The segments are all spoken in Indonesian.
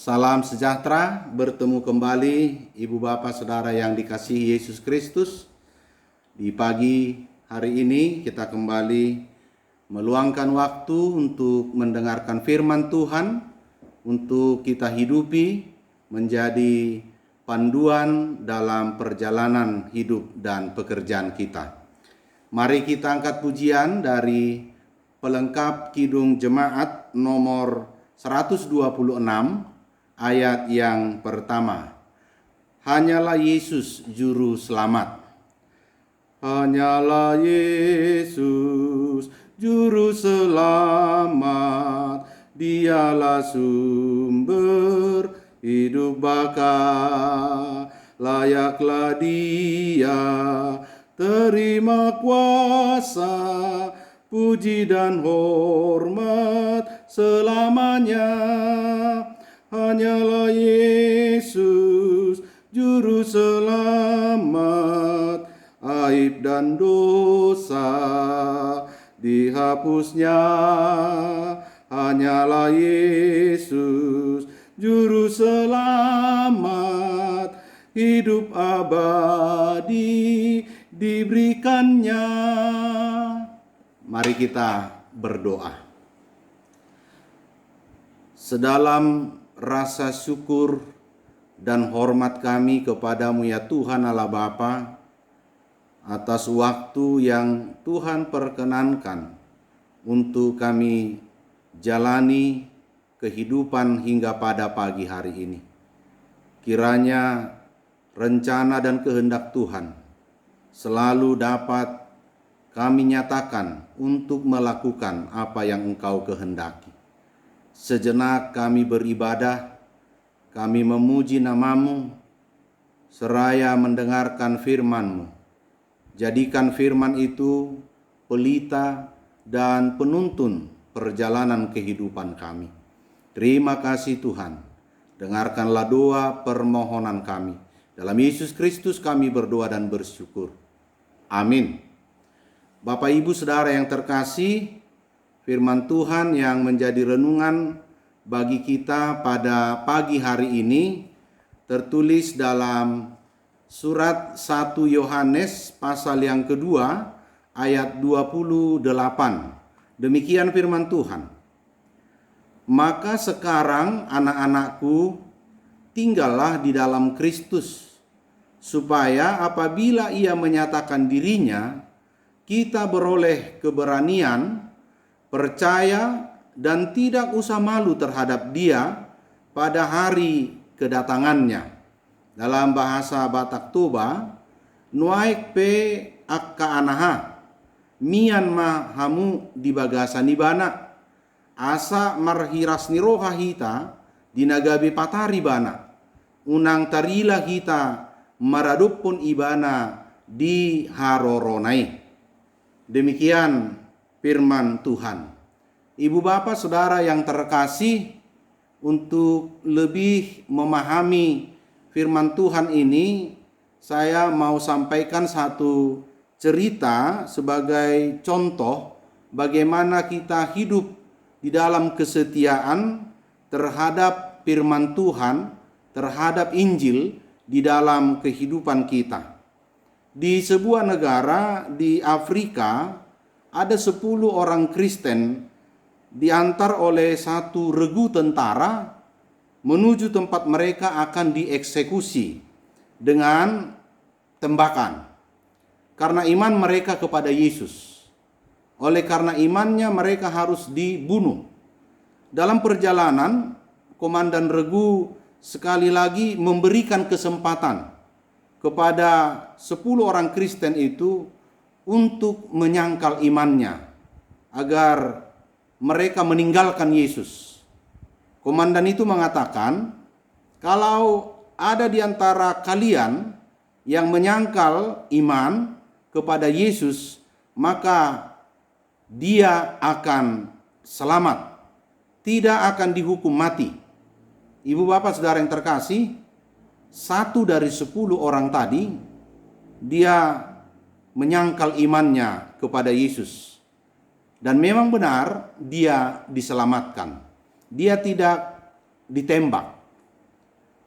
Salam sejahtera, bertemu kembali Ibu Bapak Saudara yang dikasihi Yesus Kristus. Di pagi hari ini kita kembali meluangkan waktu untuk mendengarkan firman Tuhan, untuk kita hidupi menjadi panduan dalam perjalanan hidup dan pekerjaan kita. Mari kita angkat pujian dari pelengkap Kidung Jemaat nomor 126 ayat yang pertama. Hanyalah Yesus juru selamat. Hanyalah Yesus juru selamat, Dialah sumber hidup baka. Layaklah Dia terima kuasa, puji dan hormat selamanya. Hanyalah Yesus juru selamat, aib dan dosa dihapusnya. Hanyalah Yesus juru selamat, hidup abadi diberikannya. Mari kita berdoa. Sedalam rasa syukur dan hormat kami kepadamu ya Tuhan Allah Bapa, atas waktu yang Tuhan perkenankan untuk kami jalani kehidupan hingga pada pagi hari ini. Kiranya rencana dan kehendak Tuhan selalu dapat kami nyatakan untuk melakukan apa yang Engkau kehendaki. Sejenak kami beribadah, kami memuji nama-Mu, seraya mendengarkan firman-Mu. Jadikan firman itu pelita dan penuntun perjalanan kehidupan kami. Terima kasih Tuhan, dengarkanlah doa permohonan kami. Dalam Yesus Kristus kami berdoa dan bersyukur. Amin. Bapak Ibu Saudara yang terkasih, firman Tuhan yang menjadi renungan bagi kita pada pagi hari ini tertulis dalam surat 1 Yohanes pasal yang kedua ayat 28. Demikian firman Tuhan. Maka sekarang anak-anakku, tinggallah di dalam Kristus, supaya apabila Ia menyatakan dirinya, kita beroleh keberanian, percaya, dan tidak usah malu terhadap Dia pada hari kedatangannya. Dalam bahasa Batak Toba, nuaik pe akka anaha, mian ma hamu di bagasa nibana, asa marhiras niroha hita di nagabe patari bana, unang tarila hita maradupun ibana di haroronai. Demikian firman Tuhan. Ibu bapak saudara yang terkasih, untuk lebih memahami firman Tuhan ini, saya mau sampaikan satu cerita sebagai contoh bagaimana kita hidup di dalam kesetiaan terhadap firman Tuhan, terhadap Injil di dalam kehidupan kita. Di sebuah negara di Afrika, ada 10 orang Kristen diantar oleh satu regu tentara menuju tempat mereka akan dieksekusi dengan tembakan karena iman mereka kepada Yesus. Oleh karena imannya mereka harus dibunuh. Dalam perjalanan, komandan regu sekali lagi memberikan kesempatan kepada 10 orang Kristen itu untuk menyangkal imannya agar mereka meninggalkan Yesus. Komandan itu mengatakan, kalau ada di antara kalian yang menyangkal iman kepada Yesus, maka dia akan selamat, tidak akan dihukum mati. Ibu bapak saudara yang terkasih, 1 dari 10 orang tadi, dia menyangkal imannya kepada Yesus. Dan memang benar dia diselamatkan. Dia tidak ditembak,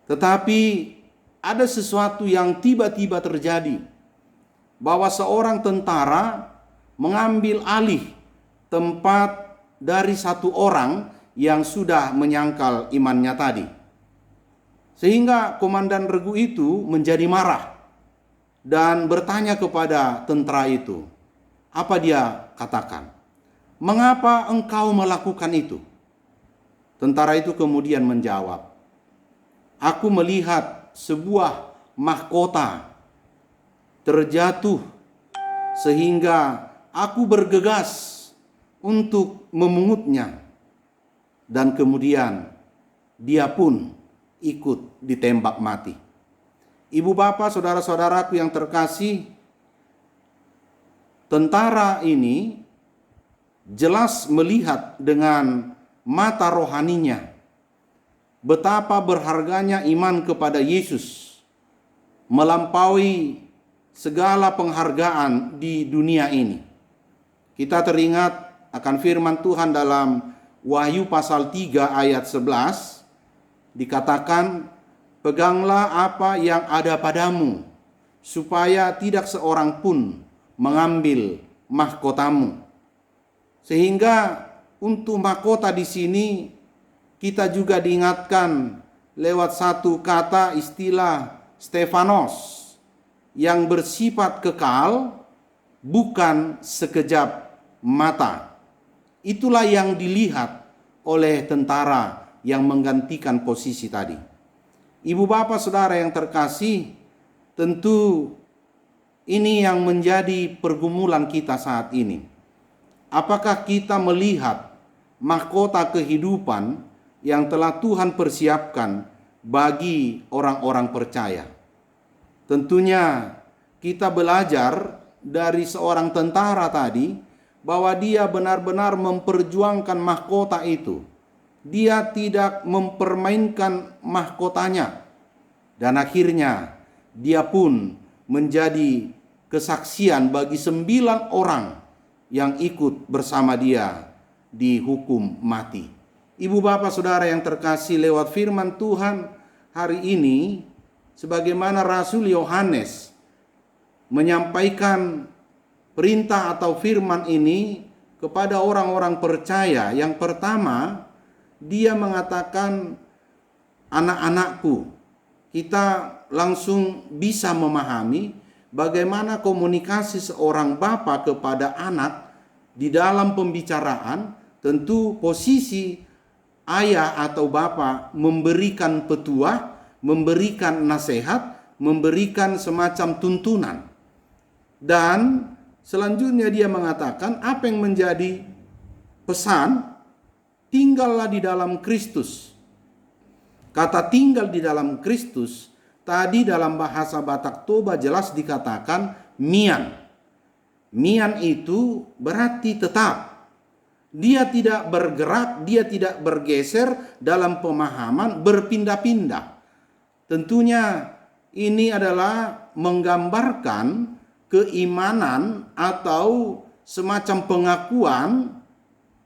Tetapi ada sesuatu yang tiba-tiba terjadi, bahwa seorang tentara mengambil alih tempat dari satu orang yang sudah menyangkal imannya tadi. Sehingga komandan regu itu menjadi marah dan bertanya kepada tentara itu. Apa dia katakan? Mengapa engkau melakukan itu? Tentara itu kemudian menjawab, aku melihat sebuah mahkota terjatuh sehingga aku bergegas untuk memungutnya. Dan kemudian dia pun ikut ditembak mati. Ibu bapak, saudara-saudaraku yang terkasih, tentara ini jelas melihat dengan mata rohaninya betapa berharganya iman kepada Yesus melampaui segala penghargaan di dunia ini. Kita teringat akan firman Tuhan dalam Wahyu pasal 3 ayat 11, dikatakan, peganglah apa yang ada padamu, supaya tidak seorang pun mengambil mahkotamu. Sehingga untuk mahkota di sini kita juga diingatkan lewat satu kata istilah Stefanos yang bersifat kekal, bukan sekejap mata. Itulah yang dilihat oleh tentara yang menggantikan posisi tadi. Ibu bapak saudara yang terkasih, tentu ini yang menjadi pergumulan kita saat ini. Apakah kita melihat mahkota kehidupan yang telah Tuhan persiapkan bagi orang-orang percaya? Tentunya kita belajar dari seorang tentara tadi bahwa dia benar-benar memperjuangkan mahkota itu. Dia tidak mempermainkan mahkotanya. Dan akhirnya dia pun menjadi kesaksian bagi 9 orang yang ikut bersama dia dihukum mati. Ibu bapak saudara yang terkasih, lewat firman Tuhan hari ini, sebagaimana Rasul Yohanes menyampaikan perintah atau firman ini kepada orang-orang percaya. Yang pertama, dia mengatakan, anak-anakku. Kita langsung bisa memahami bagaimana komunikasi seorang bapa kepada anak di dalam pembicaraan. Tentu posisi ayah atau bapa memberikan petuah, memberikan nasihat, memberikan semacam tuntunan. Dan selanjutnya dia mengatakan apa yang menjadi pesan, tinggallah di dalam Kristus. Kata tinggal di dalam Kristus tadi dalam bahasa Batak Toba jelas dikatakan mian. Mian itu berarti tetap. Dia tidak bergerak, dia tidak bergeser dalam pemahaman, berpindah-pindah. Tentunya ini adalah menggambarkan keimanan atau semacam pengakuan,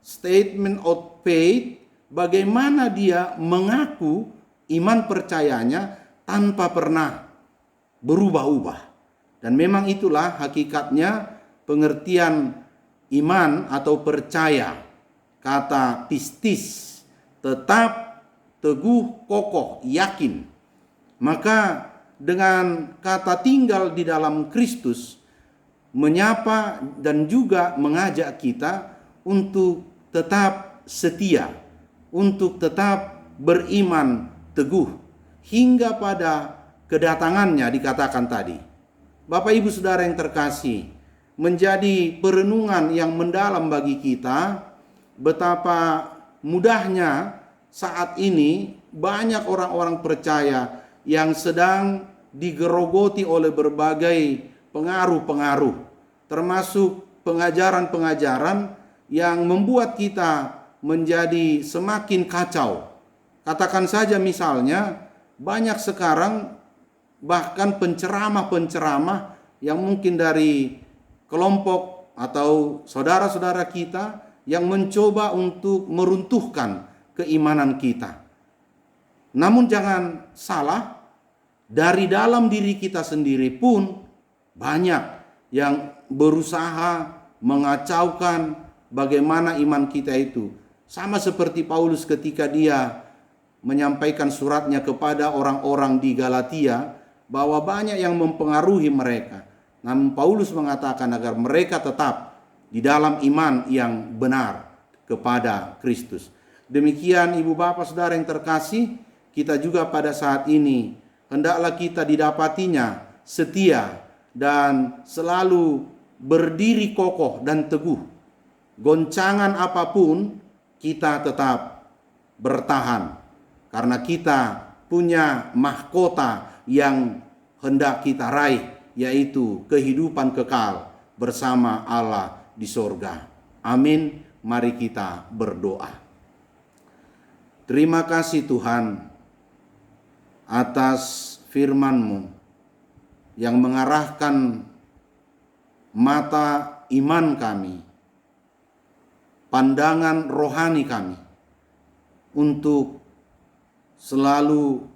statement of faith, bagaimana dia mengaku iman percayanya tanpa pernah berubah-ubah. Dan memang itulah hakikatnya pengertian iman atau percaya. Kata pistis, tetap, teguh, kokoh, yakin. Maka dengan kata tinggal di dalam Kristus menyapa dan juga mengajak kita untuk tetap setia, untuk tetap beriman teguh hingga pada kedatangannya dikatakan tadi. Bapak Ibu Saudara yang terkasih, menjadi perenungan yang mendalam bagi kita betapa mudahnya saat ini banyak orang-orang percaya yang sedang digerogoti oleh berbagai pengaruh-pengaruh, termasuk pengajaran-pengajaran yang membuat kita menjadi semakin kacau. Katakan saja misalnya, banyak sekarang bahkan penceramah-penceramah yang mungkin dari kelompok atau saudara-saudara kita yang mencoba untuk meruntuhkan keimanan kita. Namun jangan salah, dari dalam diri kita sendiri pun banyak yang berusaha mengacaukan bagaimana iman kita itu. Sama seperti Paulus ketika dia menyampaikan suratnya kepada orang-orang di Galatia bahwa banyak yang mempengaruhi mereka. Namun Paulus mengatakan agar mereka tetap di dalam iman yang benar kepada Kristus. Demikian Ibu Bapak Saudara yang terkasih, kita juga pada saat ini hendaklah kita didapatinya setia dan selalu berdiri kokoh dan teguh. Goncangan apapun kita tetap bertahan, karena kita punya mahkota yang hendak kita raih, yaitu kehidupan kekal bersama Allah di sorga. Amin. Mari kita berdoa. Terima kasih Tuhan atas firman-Mu yang mengarahkan mata iman kami, pandangan rohani kami, untuk selalu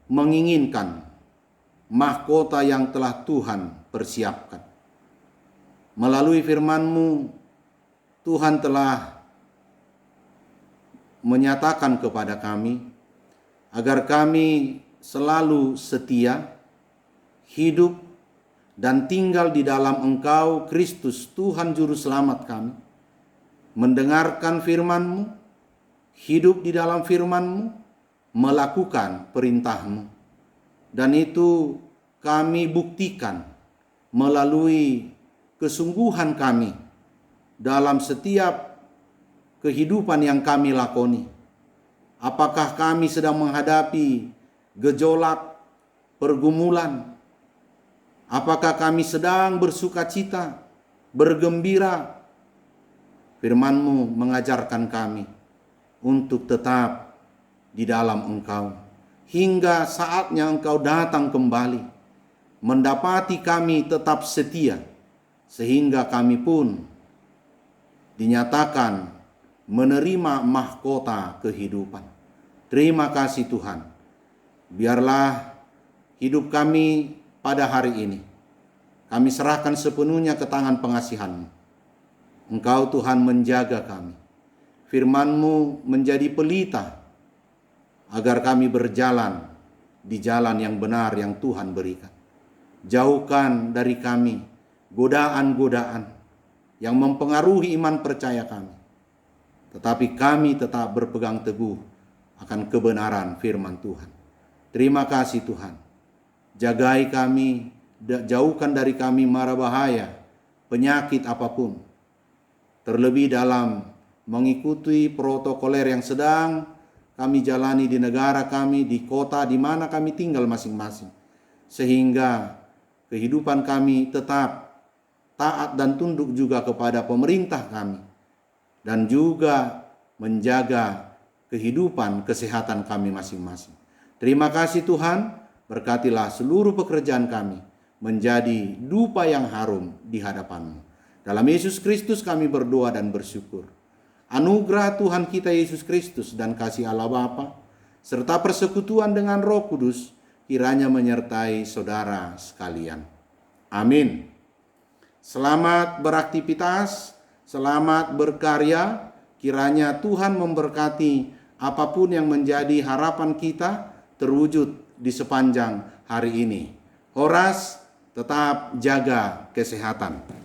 menginginkan mahkota yang telah Tuhan persiapkan. Melalui firman-Mu, Tuhan telah menyatakan kepada kami agar kami selalu setia, hidup dan tinggal di dalam Engkau, Kristus, Tuhan Juru Selamat kami. Mendengarkan firman-Mu, hidup di dalam firman-Mu, melakukan perintah-Mu. Dan itu kami buktikan melalui kesungguhan kami dalam setiap kehidupan yang kami lakoni. Apakah kami sedang menghadapi gejolak, pergumulan? Apakah kami sedang bersukacita, bergembira? Firman-Mu mengajarkan kami untuk tetap di dalam Engkau hingga saatnya Engkau datang kembali, mendapati kami tetap setia, sehingga kami pun dinyatakan menerima mahkota kehidupan. Terima kasih Tuhan. Biarlah hidup kami pada hari ini kami serahkan sepenuhnya ke tangan pengasihan-Mu. Engkau Tuhan menjaga kami. Firman-Mu menjadi pelita agar kami berjalan di jalan yang benar yang Tuhan berikan. Jauhkan dari kami godaan-godaan yang mempengaruhi iman percaya kami. Tetapi kami tetap berpegang teguh akan kebenaran firman Tuhan. Terima kasih Tuhan. Jagai kami, jauhkan dari kami mara bahaya, penyakit apapun. Terlebih dalam mengikuti protokoler yang sedang kami jalani di negara kami, di kota di mana kami tinggal masing-masing. Sehingga kehidupan kami tetap taat dan tunduk juga kepada pemerintah kami. Dan juga menjaga kehidupan kesehatan kami masing-masing. Terima kasih Tuhan, berkatilah seluruh pekerjaan kami menjadi dupa yang harum di hadapan-Mu. Dalam Yesus Kristus kami berdoa dan bersyukur. Anugerah Tuhan kita Yesus Kristus dan kasih Allah Bapa serta persekutuan dengan Roh Kudus kiranya menyertai saudara sekalian. Amin. Selamat beraktivitas, selamat berkarya. Kiranya Tuhan memberkati apapun yang menjadi harapan kita terwujud di sepanjang hari ini. Horas, tetap jaga kesehatan.